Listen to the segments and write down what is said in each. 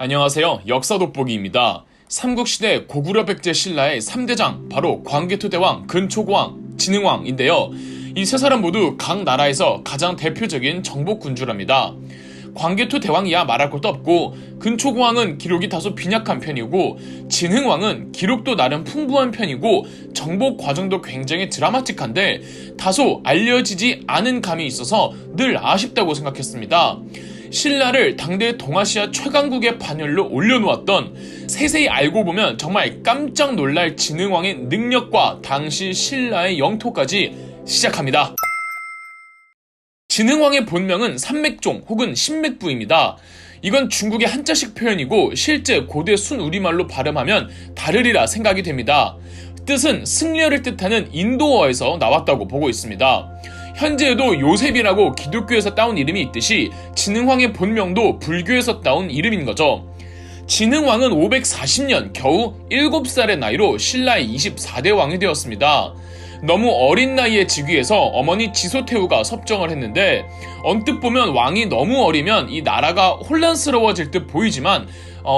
안녕하세요. 역사 돋보기입니다. 삼국시대 고구려 백제 신라의 3대장, 바로 광개토대왕, 근초고왕, 진흥왕인데요. 이 세 사람 모두 각 나라에서 가장 대표적인 정복군주랍니다. 광개토대왕이야 말할 것도 없고, 근초고왕은 기록이 다소 빈약한 편이고, 진흥왕은 기록도 나름 풍부한 편이고, 정복 과정도 굉장히 드라마틱한데 다소 알려지지 않은 감이 있어서 늘 아쉽다고 생각했습니다. 신라를 당대 동아시아 최강국의 반열로 올려놓았던, 세세히 알고 보면 정말 깜짝 놀랄 진흥왕의 능력과 당시 신라의 영토까지 시작합니다. 진흥왕의 본명은 삼맥종 혹은 신맥부입니다. 이건 중국의 한자식 표현이고 실제 고대 순우리말로 발음하면 다르리라 생각이 됩니다. 뜻은 승려를 뜻하는 인도어에서 나왔다고 보고 있습니다. 현재에도 요셉이라고 기독교에서 따온 이름이 있듯이 진흥왕의 본명도 불교에서 따온 이름인 거죠. 진흥왕은 540년 겨우 7살의 나이로 신라의 24대 왕이 되었습니다. 너무 어린 나이에 즉위해서 어머니 지소태후가 섭정을 했는데, 언뜻 보면 왕이 너무 어리면 이 나라가 혼란스러워질 듯 보이지만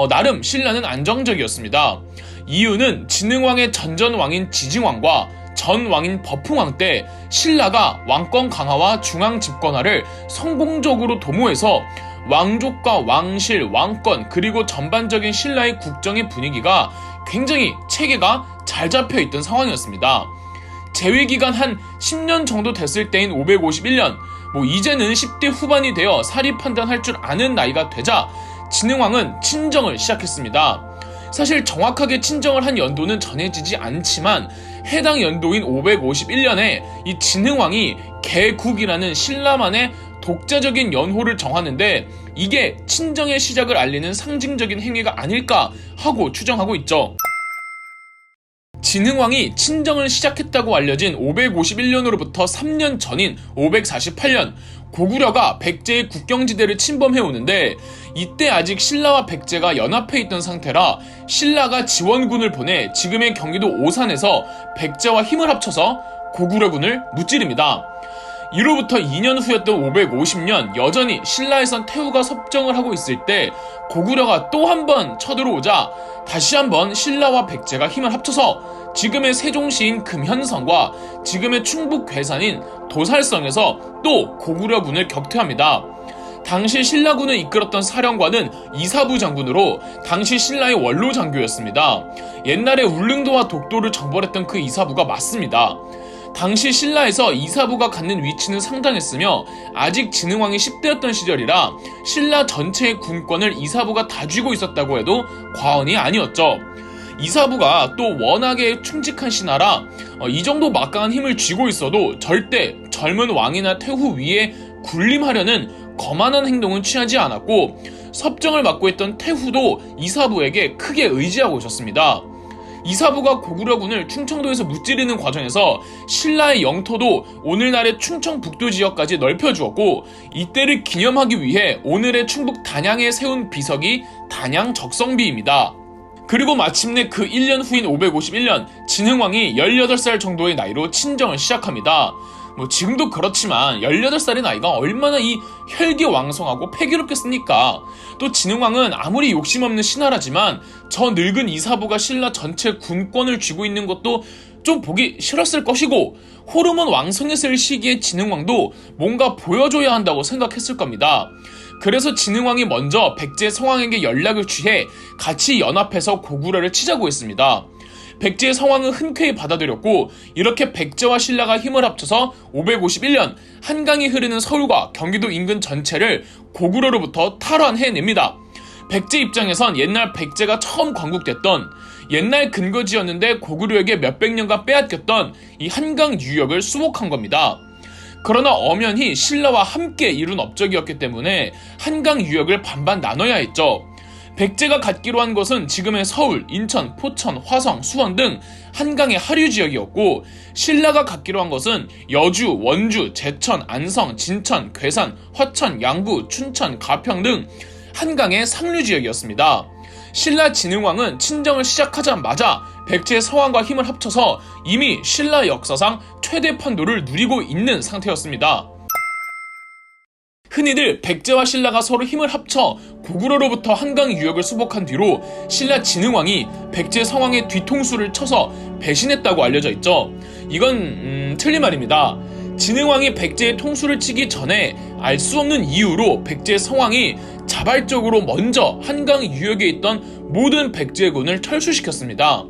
나름 신라는 안정적이었습니다. 이유는 진흥왕의 전전왕인 지징왕과 전왕인 버풍왕 때 신라가 왕권 강화와 중앙 집권화를 성공적으로 도모해서 왕족과 왕실, 왕권, 그리고 전반적인 신라의 국정의 분위기가 굉장히 체계가 잘 잡혀있던 상황이었습니다. 재위기간 한 10년 정도 됐을 때인 551년, 이제는 10대 후반이 되어 사리 판단할 줄 아는 나이가 되자 진흥왕은 친정을 시작했습니다. 사실 정확하게 친정을 한 연도는 전해지지 않지만 해당 연도인 551년에 이 진흥왕이 개국이라는 신라만의 독자적인 연호를 정하는데, 이게 친정의 시작을 알리는 상징적인 행위가 아닐까 하고 추정하고 있죠. 진흥왕이 친정을 시작했다고 알려진 551년으로부터 3년 전인 548년, 고구려가 백제의 국경지대를 침범해오는데, 이때 아직 신라와 백제가 연합해 있던 상태라 신라가 지원군을 보내 지금의 경기도 오산에서 백제와 힘을 합쳐서 고구려군을 무찌릅니다. 이로부터 2년 후였던 550년, 여전히 신라에선 태후가 섭정을 하고 있을 때 고구려가 또 한 번 쳐들어오자 다시 한번 신라와 백제가 힘을 합쳐서 지금의 세종시인 금현성과 지금의 충북 괴산인 도살성에서 또 고구려군을 격퇴합니다. 당시 신라군을 이끌었던 사령관은 이사부 장군으로 당시 신라의 원로 장교였습니다. 옛날에 울릉도와 독도를 정벌했던 그 이사부가 맞습니다. 당시 신라에서 이사부가 갖는 위치는 상당했으며 아직 진흥왕이 10대였던 시절이라 신라 전체의 군권을 이사부가 다 쥐고 있었다고 해도 과언이 아니었죠. 이사부가 또 워낙에 충직한 신하라 이 정도 막강한 힘을 쥐고 있어도 절대 젊은 왕이나 태후 위에 군림하려는 거만한 행동은 취하지 않았고, 섭정을 맡고 있던 태후도 이사부에게 크게 의지하고 있었습니다. 이사부가 고구려군을 충청도에서 무찌르는 과정에서 신라의 영토도 오늘날의 충청북도 지역까지 넓혀주었고, 이때를 기념하기 위해 오늘의 충북 단양에 세운 비석이 단양 적성비입니다. 그리고 마침내 그 1년 후인 551년, 진흥왕이 18살 정도의 나이로 친정을 시작합니다. 지금도 그렇지만 18살의 나이가 얼마나 이 혈기왕성하고 패기롭겠습니까? 또 진흥왕은 아무리 욕심없는 신하라지만 저 늙은 이사부가 신라 전체 군권을 쥐고 있는 것도 좀 보기 싫었을 것이고, 호르몬 왕성했을 시기에 진흥왕도 뭔가 보여줘야 한다고 생각했을 겁니다. 그래서 진흥왕이 먼저 백제 성왕에게 연락을 취해 같이 연합해서 고구려를 치자고 했습니다. 백제의 성왕은 흔쾌히 받아들였고, 이렇게 백제와 신라가 힘을 합쳐서 551년 한강이 흐르는 서울과 경기도 인근 전체를 고구려로부터 탈환해냅니다. 백제 입장에선 옛날 백제가 처음 건국됐던, 옛날 근거지였는데 고구려에게 몇백 년간 빼앗겼던 이 한강 유역을 수복한 겁니다. 그러나 엄연히 신라와 함께 이룬 업적이었기 때문에 한강 유역을 반반 나눠야 했죠. 백제가 갖기로 한 것은 지금의 서울, 인천, 포천, 화성, 수원 등 한강의 하류 지역이었고, 신라가 갖기로 한 것은 여주, 원주, 제천, 안성, 진천, 괴산, 화천, 양구, 춘천, 가평 등 한강의 상류 지역이었습니다. 신라 진흥왕은 친정을 시작하자마자 백제의 서왕과 힘을 합쳐서 이미 신라 역사상 최대 판도를 누리고 있는 상태였습니다. 흔히들 백제와 신라가 서로 힘을 합쳐 고구려로부터 한강 유역을 수복한 뒤로 신라 진흥왕이 백제 성왕의 뒤통수를 쳐서 배신했다고 알려져 있죠. 이건 틀린 말입니다. 진흥왕이 백제의 통수를 치기 전에 알 수 없는 이유로 백제 성왕이 자발적으로 먼저 한강 유역에 있던 모든 백제군을 철수시켰습니다.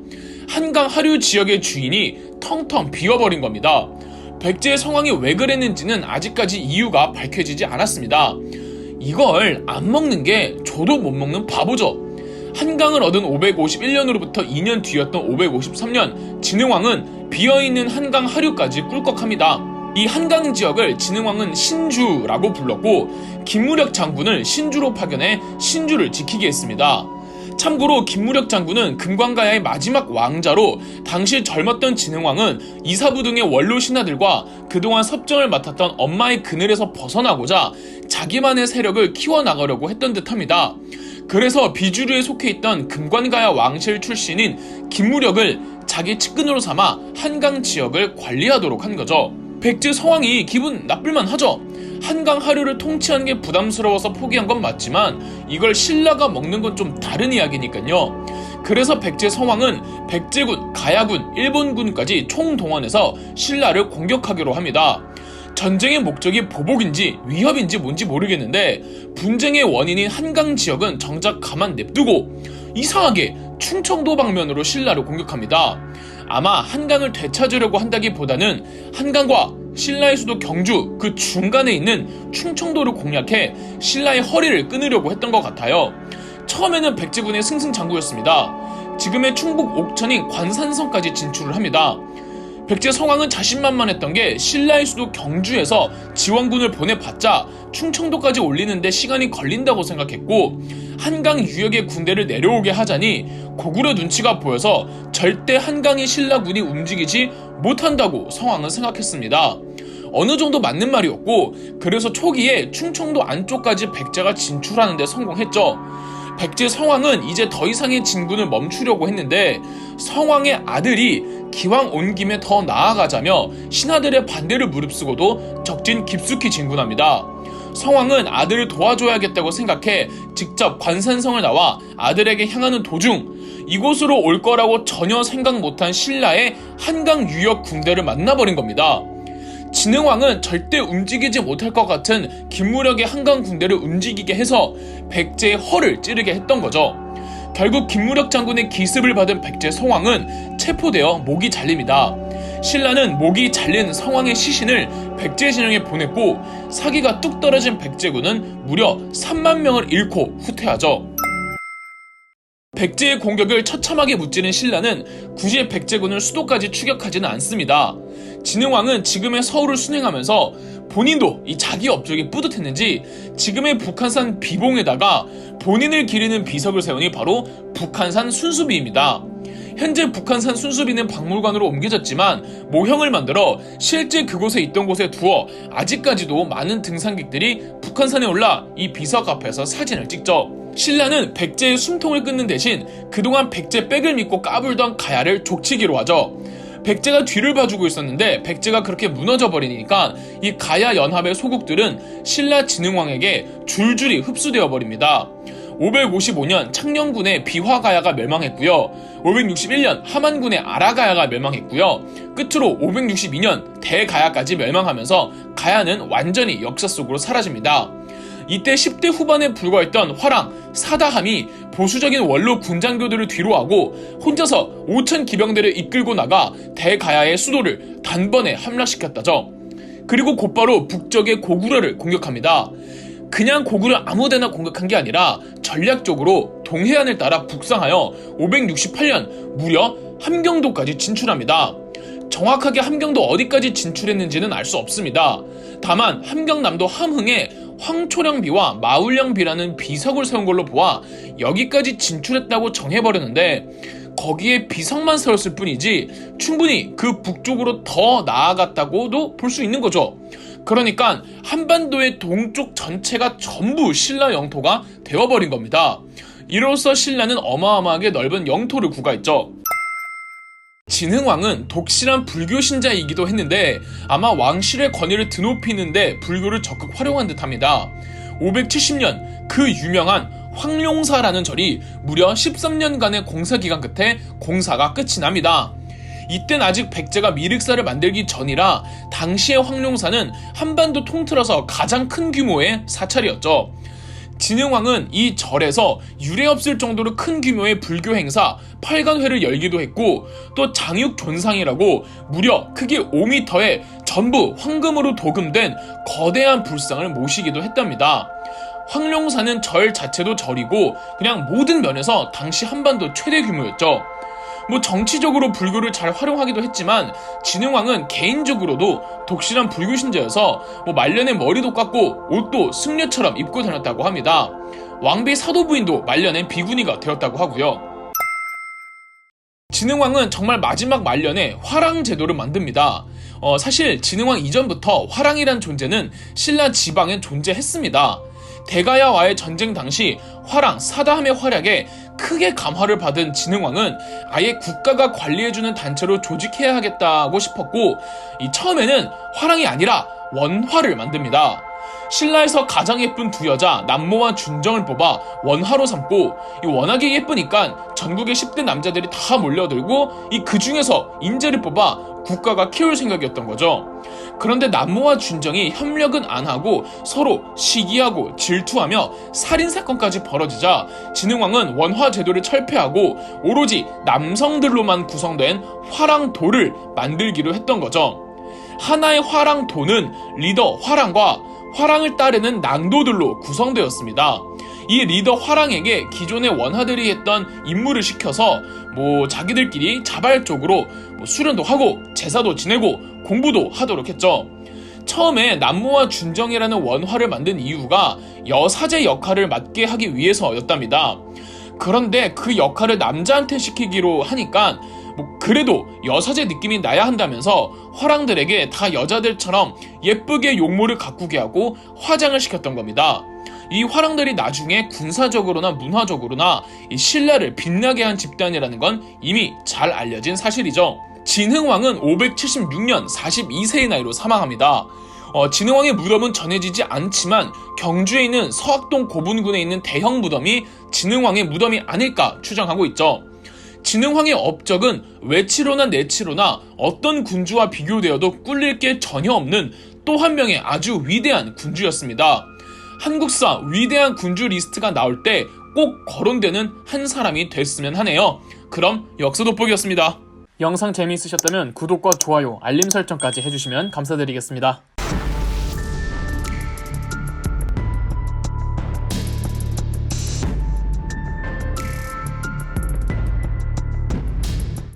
한강 하류 지역의 주인이 텅텅 비어버린 겁니다. 백제 성왕이 왜 그랬는지는 아직까지 이유가 밝혀지지 않았습니다. 이걸 안 먹는 게 저도 못 먹는 바보죠. 한강을 얻은 551년으로부터 2년 뒤였던 553년 진흥왕은 비어있는 한강 하류까지 꿀꺽합니다. 이 한강 지역을 진흥왕은 신주라고 불렀고 김무력 장군을 신주로 파견해 신주를 지키게 했습니다. 참고로 김무력 장군은 금관가야의 마지막 왕자로 당시 젊었던 진흥왕은 이사부 등의 원로 신하들과 그동안 섭정을 맡았던 엄마의 그늘에서 벗어나고자 자기만의 세력을 키워나가려고 했던 듯합니다. 그래서 비주류에 속해 있던 금관가야 왕실 출신인 김무력을 자기 측근으로 삼아 한강 지역을 관리하도록 한 거죠. 백제 성왕이 기분 나쁠만 하죠. 한강 하류를 통치하는 게 부담스러워서 포기한 건 맞지만 이걸 신라가 먹는 건 좀 다른 이야기니까요. 그래서 백제 성왕은 백제군, 가야군, 일본군까지 총동원해서 신라를 공격하기로 합니다. 전쟁의 목적이 보복인지 위협인지 뭔지 모르겠는데 분쟁의 원인인 한강 지역은 정작 가만 냅두고 이상하게 충청도 방면으로 신라를 공격합니다. 아마 한강을 되찾으려고 한다기보다는 한강과 신라의 수도 경주 그 중간에 있는 충청도를 공략해 신라의 허리를 끊으려고 했던 것 같아요. 처음에는 백제군의 승승장구였습니다. 지금의 충북 옥천인 관산성까지 진출을 합니다. 백제 성왕은 자신만만했던 게 신라의 수도 경주에서 지원군을 보내봤자 충청도까지 올리는데 시간이 걸린다고 생각했고 한강 유역의 군대를 내려오게 하자니 고구려 눈치가 보여서 절대 한강의 신라군이 움직이지 못한다고 성왕은 생각했습니다. 어느 정도 맞는 말이었고 그래서 초기에 충청도 안쪽까지 백제가 진출하는 데 성공했죠. 백제 성왕은 이제 더 이상의 진군을 멈추려고 했는데 성왕의 아들이 기왕 온 김에 더 나아가자며 신하들의 반대를 무릅쓰고도 적진 깊숙이 진군합니다. 성왕은 아들을 도와줘야겠다고 생각해 직접 관산성을 나와 아들에게 향하는 도중 이곳으로 올 거라고 전혀 생각 못한 신라의 한강 유역 군대를 만나버린 겁니다. 진흥왕은 절대 움직이지 못할 것 같은 김무력의 한강 군대를 움직이게 해서 백제의 허를 찌르게 했던 거죠. 결국 김무력 장군의 기습을 받은 백제 성왕은 체포되어 목이 잘립니다. 신라는 목이 잘린 성왕의 시신을 백제 진영에 보냈고 사기가 뚝 떨어진 백제군은 무려 3만 명을 잃고 후퇴하죠. 백제의 공격을 처참하게 무찌른 신라는 굳이 백제군을 수도까지 추격하지는 않습니다. 진흥왕은 지금의 서울을 순행하면서 본인도 이 자기 업적이 뿌듯했는지 지금의 북한산 비봉에다가 본인을 기리는 비석을 세우니 바로 북한산 순수비입니다. 현재 북한산 순수비는 박물관으로 옮겨졌지만 모형을 만들어 실제 그곳에 있던 곳에 두어 아직까지도 많은 등산객들이 북한산에 올라 이 비석 앞에서 사진을 찍죠. 신라는 백제의 숨통을 끊는 대신 그동안 백제 백을 믿고 까불던 가야를 족치기로 하죠. 백제가 뒤를 봐주고 있었는데 백제가 그렇게 무너져 버리니까 이 가야 연합의 소국들은 신라 진흥왕에게 줄줄이 흡수되어 버립니다. 555년 창녕군의 비화가야가 멸망했고요. 561년 하만군의 아라가야가 멸망했고요. 끝으로 562년 대가야까지 멸망하면서 가야는 완전히 역사 속으로 사라집니다. 이때 10대 후반에 불과했던 화랑 사다함이 보수적인 원로 군장교들을 뒤로하고 혼자서 5천 기병대를 이끌고 나가 대가야의 수도를 단번에 함락시켰다죠. 그리고 곧바로 북쪽의 고구려를 공격합니다. 그냥 고구려 아무데나 공격한 게 아니라 전략적으로 동해안을 따라 북상하여 568년 무려 함경도까지 진출합니다. 정확하게 함경도 어디까지 진출했는지는 알 수 없습니다. 다만 함경남도 함흥에 황초령비와 마울령비라는 비석을 세운 걸로 보아 여기까지 진출했다고 정해버렸는데 거기에 비석만 세웠을 뿐이지 충분히 그 북쪽으로 더 나아갔다고도 볼 수 있는 거죠. 그러니까 한반도의 동쪽 전체가 전부 신라 영토가 되어버린 겁니다. 이로써 신라는 어마어마하게 넓은 영토를 구가했죠. 진흥왕은 독실한 불교 신자이기도 했는데 아마 왕실의 권위를 드높이는데 불교를 적극 활용한 듯합니다. 570년 그 유명한 황룡사라는 절이 무려 13년간의 공사기간 끝에 공사가 끝이 납니다. 이땐 아직 백제가 미륵사를 만들기 전이라 당시의 황룡사는 한반도 통틀어서 가장 큰 규모의 사찰이었죠. 진흥왕은 이 절에서 유례없을 정도로 큰 규모의 불교 행사 8간회를 열기도 했고, 또 장육존상이라고 무려 크기 5m의 전부 황금으로 도금된 거대한 불상을 모시기도 했답니다. 황룡사는 절 자체도 절이고 그냥 모든 면에서 당시 한반도 최대 규모였죠. 정치적으로 불교를 잘 활용하기도 했지만 진흥왕은 개인적으로도 독실한 불교 신자여서 말년에 머리도 깎고 옷도 승려처럼 입고 다녔다고 합니다. 왕비 사도 부인도 말년에 비구니가 되었다고 하고요. 진흥왕은 정말 마지막 말년에 화랑 제도를 만듭니다. 사실 진흥왕 이전부터 화랑이란 존재는 신라 지방에 존재했습니다. 대가야와의 전쟁 당시 화랑 사다함의 활약에 크게 감화를 받은 진흥왕은 아예 국가가 관리해주는 단체로 조직해야 하겠다고 싶었고, 처음에는 화랑이 아니라 원화를 만듭니다. 신라에서 가장 예쁜 두 여자 남모와 준정을 뽑아 원화로 삼고, 워낙에 예쁘니까 전국의 10대 남자들이 다 몰려들고 그 중에서 인재를 뽑아 국가가 키울 생각이었던 거죠. 그런데 남모와 준정이 협력은 안 하고 서로 시기하고 질투하며 살인사건까지 벌어지자 진흥왕은 원화 제도를 철폐하고 오로지 남성들로만 구성된 화랑도를 만들기로 했던 거죠. 하나의 화랑도는 리더 화랑과 화랑을 따르는 낭도들로 구성되었습니다. 이 리더 화랑에게 기존의 원하들이 했던 임무를 시켜서 자기들끼리 자발적으로 수련도 하고 제사도 지내고 공부도 하도록 했죠. 처음에 남모와 준정이라는 원화를 만든 이유가 여사제 역할을 맡게 하기 위해서였답니다. 그런데 그 역할을 남자한테 시키기로 하니까 그래도 여사제 느낌이 나야 한다면서 화랑들에게 다 여자들처럼 예쁘게 용모를 가꾸게 하고 화장을 시켰던 겁니다. 이 화랑들이 나중에 군사적으로나 문화적으로나 이 신라를 빛나게 한 집단이라는 건 이미 잘 알려진 사실이죠. 진흥왕은 576년 42세의 나이로 사망합니다. 진흥왕의 무덤은 전해지지 않지만 경주에 있는 서학동 고분군에 있는 대형 무덤이 진흥왕의 무덤이 아닐까 추정하고 있죠. 진흥왕의 업적은 외치로나 내치로나 어떤 군주와 비교되어도 꿀릴 게 전혀 없는 또 한 명의 아주 위대한 군주였습니다. 한국사 위대한 군주 리스트가 나올 때 꼭 거론되는 한 사람이 됐으면 하네요. 그럼 역사 돋보기였습니다. 영상 재미있으셨다면 구독과 좋아요, 알림 설정까지 해주시면 감사드리겠습니다.